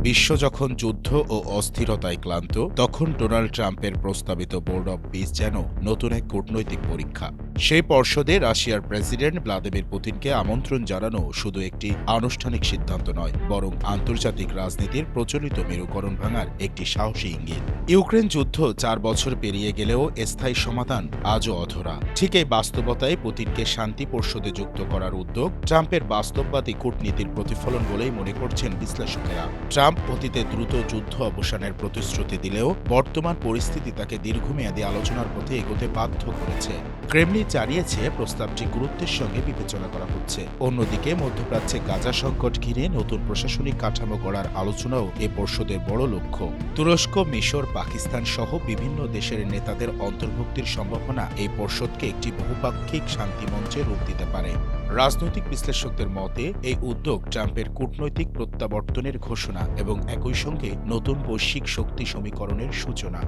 বিশ্ব যখন যুদ্ধ ও অস্থিরতায় ক্লান্ত, তখন ডোনাল্ড ট্রাম্পের প্রস্তাবিত বোর্ড অব পিস যেন নতুন এক কূটনৈতিক পরীক্ষা। সেই পর্ষদে রাশিয়ার প্রেসিডেন্ট ভ্লাদিমির পুতিনকে আমন্ত্রণ জানানো শুধু একটি আনুষ্ঠানিক সিদ্ধান্ত নয়, বরং আন্তর্জাতিক রাজনীতির প্রচলিত মেরুকরণ ভাঙার একটি সাহসী ইঙ্গিত। ইউক্রেন যুদ্ধ 4 বছর পেরিয়ে গেলেও স্থায়ী সমাধান আজও অধরা। ঠিক এই বাস্তবতায় পুতিনকে শান্তি পর্ষদে যুক্ত করার উদ্যোগ ট্রাম্পের বাস্তববাদী কূটনীতির প্রতিফলন বলেই মনে করছেন বিশ্লেষকেরা। ট্রাম্প অতীতে দ্রুত যুদ্ধ অবসানের প্রতিশ্রুতি দিলেও বর্তমান পরিস্থিতি তাকে দীর্ঘমেয়াদী আলোচনার পথে এগোতে বাধ্য করেছে। ক্রেমলিন জানিয়েছে প্রস্তাবটি গুরুত্বের সঙ্গে বিবেচনা করা হচ্ছে। অন্যদিকে মধ্যপ্রাচ্যে গাজা সংকট ঘিরে নতুন প্রশাসনিক কাঠামো গড়ার আলোচনাও এ পর্ষদের বড় লক্ষ্য। তুরস্ক, মিশর, পাকিস্তান সহ বিভিন্ন দেশের নেতাদের অন্তর্ভুক্তির সম্ভাবনা এই পর্ষদকে একটি বহুপাক্ষিক শান্তি মঞ্চে রূপ দিতে পারে। রাজনৈতিক বিশ্লেষকদের মতে এই উদ্যোগ ট্রাম্পের কূটনৈতিক প্রত্যাবর্তনের ঘোষণা এবং একই সঙ্গে নতুন বৈশ্বিক শক্তি সমীকরণের সূচনা।